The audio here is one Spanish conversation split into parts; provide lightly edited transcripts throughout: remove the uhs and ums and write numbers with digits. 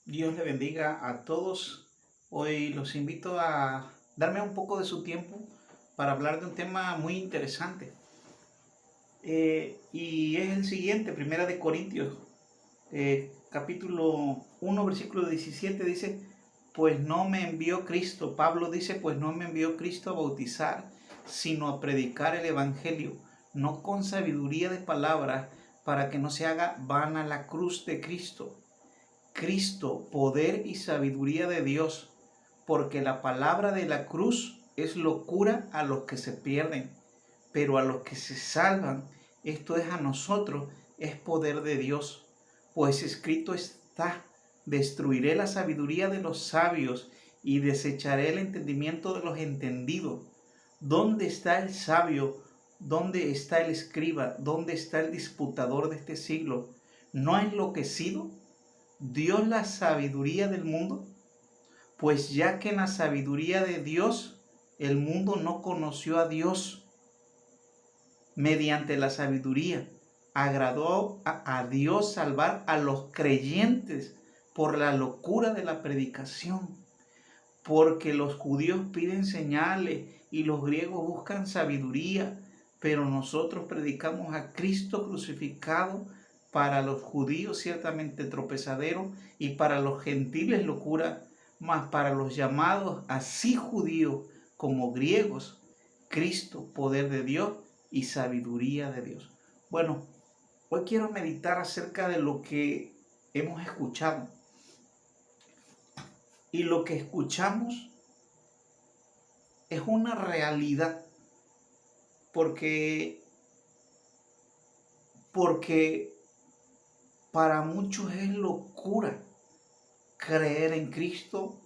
Dios le bendiga a todos. Hoy los invito a darme un poco de su tiempo para hablar de un tema muy interesante. Y es el siguiente, Primera de Corintios, capítulo 1, versículo 17 dice, pues no me envió Cristo. Pablo dice, pues no me envió Cristo a bautizar, sino a predicar el Evangelio, no con sabiduría de palabras, para que no se haga vana la cruz de Cristo. Cristo, poder y sabiduría de Dios, porque la palabra de la cruz es locura a los que se pierden, pero a los que se salvan, esto es a nosotros, es poder de Dios. Pues escrito está, destruiré la sabiduría de los sabios y desecharé el entendimiento de los entendidos. ¿Dónde está el sabio? ¿Dónde está el escriba? ¿Dónde está el disputador de este siglo? ¿No ha enloquecido Dios la sabiduría del mundo? Pues ya que en la sabiduría de Dios el mundo no conoció a Dios, mediante la sabiduría agradó a Dios salvar a los creyentes por la locura de la predicación. Porque los judíos piden señales y los griegos buscan sabiduría, pero nosotros predicamos a Cristo crucificado, para los judíos ciertamente tropezadero y para los gentiles locura, mas para los llamados así judíos como griegos, Cristo, poder de Dios y sabiduría de Dios. Bueno, hoy quiero meditar acerca de lo que hemos escuchado. Y lo que escuchamos es una realidad, porque, porque para muchos es locura creer en Cristo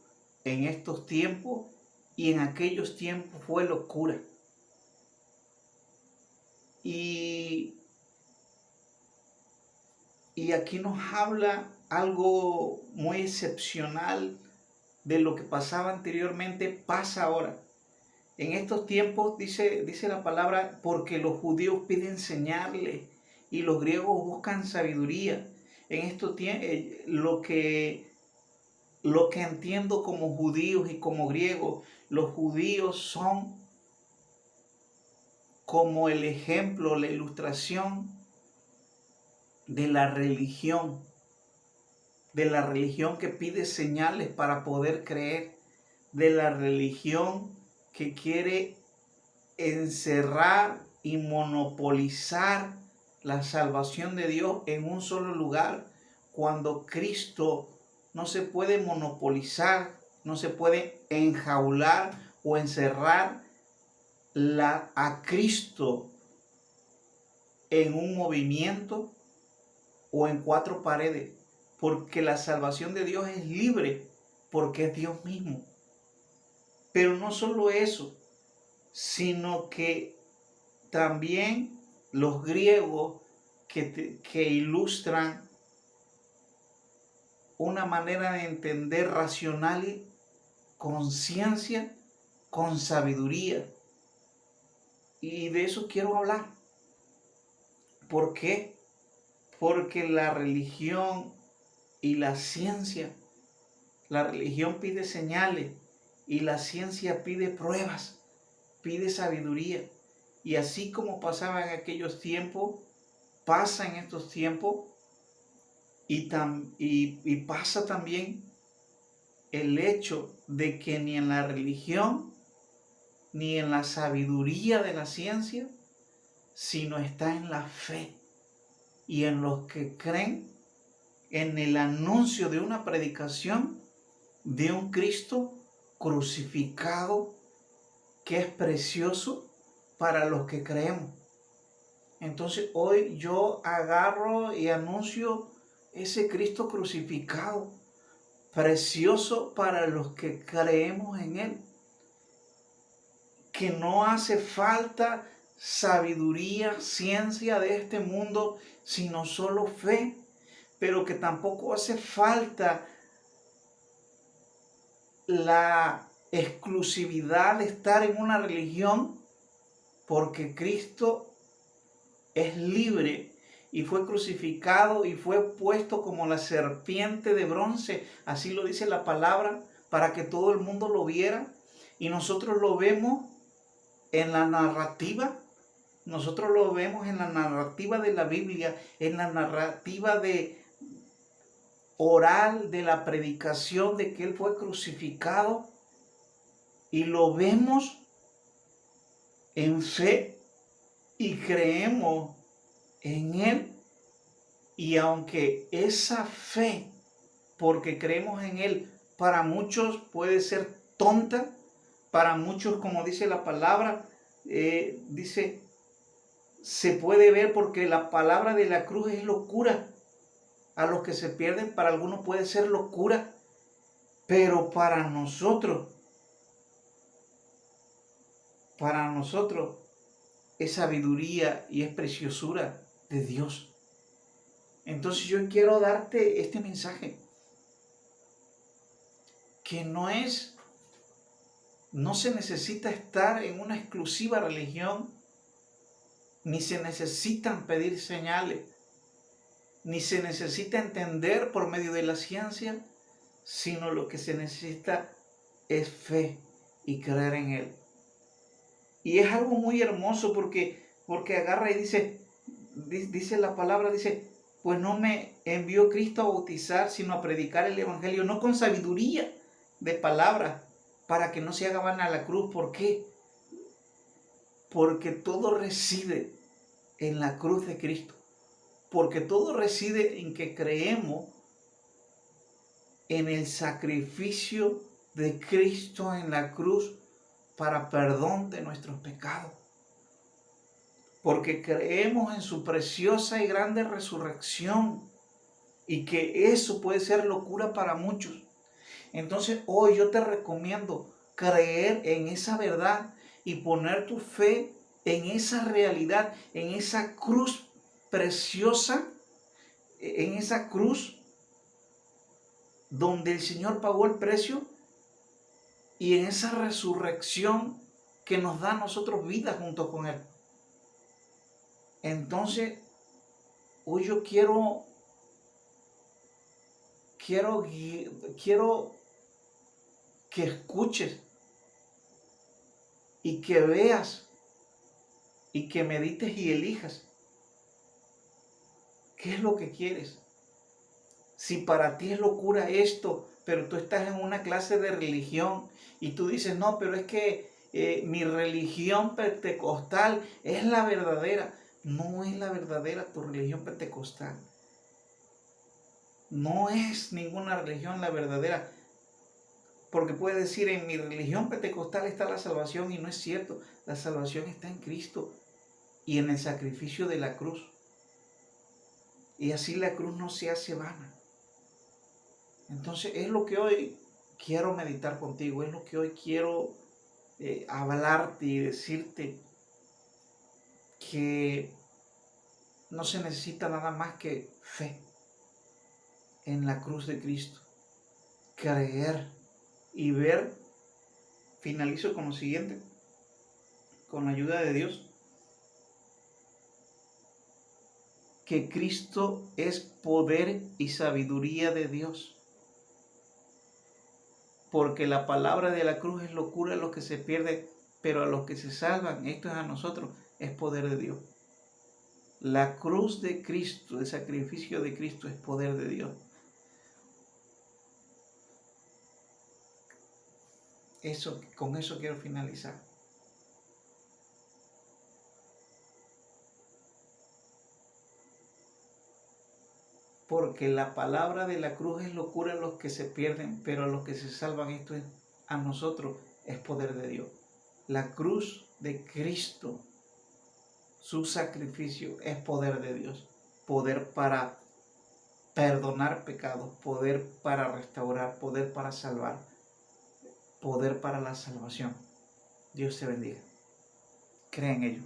en estos tiempos, y en aquellos tiempos fue locura. Y, y aquí nos habla algo muy excepcional de lo que pasaba anteriormente, pasa ahora. En estos tiempos dice la palabra, porque los judíos piden señales y los griegos buscan sabiduría. En estos tiempos, lo que entiendo como judíos y como griegos, los judíos son como el ejemplo, la ilustración de la religión que pide señales para poder creer, de la religión que quiere encerrar y monopolizar la salvación de Dios en un solo lugar, cuando Cristo no se puede monopolizar, no se puede enjaular o encerrar a Cristo en un movimiento o en cuatro paredes, porque la salvación de Dios es libre, porque es Dios mismo. Pero no solo eso, sino que también los griegos que ilustran una manera de entender racional y conciencia con sabiduría. Y de eso quiero hablar. ¿Por qué? Porque la religión y la ciencia, la religión pide señales y la ciencia pide pruebas, pide sabiduría. Y así como pasaba en aquellos tiempos, pasa en estos tiempos, y pasa también el hecho de que ni en la religión ni en la sabiduría de la ciencia, sino está en la fe y en los que creen en el anuncio de una predicación de un Cristo crucificado que es precioso para los que creemos. Entonces hoy yo agarro y anuncio ese Cristo crucificado, precioso para los que creemos en Él. Que no hace falta sabiduría, ciencia de este mundo, sino solo fe. Pero que tampoco hace falta la exclusividad de estar en una religión, porque Cristo es libre y fue crucificado y fue puesto como la serpiente de bronce, así lo dice la palabra, para que todo el mundo lo viera. Y nosotros lo vemos en la narrativa, nosotros lo vemos en la narrativa de la Biblia, en la narrativa de oral de la predicación de que Él fue crucificado, y lo vemos en fe y creemos en Él. Y aunque esa fe, porque creemos en Él, para muchos puede ser tonta, para muchos, como dice la palabra, dice, se puede ver porque la palabra de la cruz es locura. A los que se pierden, para algunos puede ser locura, pero para nosotros es sabiduría y es preciosura de Dios. Entonces yo quiero darte este mensaje, que no se necesita estar en una exclusiva religión, ni se necesitan pedir señales, ni se necesita entender por medio de la ciencia, sino lo que se necesita es fe y creer en Él. Y es algo muy hermoso porque agarra y dice la palabra, dice, pues no me envió Cristo a bautizar, sino a predicar el evangelio, no con sabiduría de palabras, para que no se haga vana la cruz. ¿Por qué? Porque todo reside en la cruz de Cristo. Porque todo reside en que creemos en el sacrificio de Cristo en la cruz para perdón de nuestros pecados. Porque creemos en su preciosa y grande resurrección, y que eso puede ser locura para muchos. Entonces hoy yo te recomiendo creer en esa verdad y poner tu fe en esa realidad, en esa cruz preciosa, en esa cruz donde el Señor pagó el precio, y en esa resurrección que nos da a nosotros vida junto con Él. Entonces, hoy yo quiero que escuches y que veas y que medites y elijas qué es lo que quieres. Si para ti es locura esto, pero tú estás en una clase de religión y tú dices, no, pero es que mi religión pentecostal es la verdadera. No es la verdadera tu religión pentecostal. No es ninguna religión la verdadera. Porque puedes decir, en mi religión pentecostal está la salvación, y no es cierto. La salvación está en Cristo y en el sacrificio de la cruz. Y así la cruz no se hace vana. Entonces es lo que hoy quiero meditar contigo, es lo que hoy quiero hablarte y decirte, que no se necesita nada más que fe en la cruz de Cristo, creer y ver. Finalizo con lo siguiente, con la ayuda de Dios, que Cristo es poder y sabiduría de Dios. Porque la palabra de la cruz es locura a los que se pierden, pero a los que se salvan, esto es a nosotros, es poder de Dios. La cruz de Cristo, el sacrificio de Cristo es poder de Dios. Con eso quiero finalizar. Porque la palabra de la cruz es locura a los que se pierden, pero a los que se salvan, esto es a nosotros, es poder de Dios. La cruz de Cristo, su sacrificio, es poder de Dios. Poder para perdonar pecados, poder para restaurar, poder para salvar, poder para la salvación. Dios te bendiga. Cree en ello.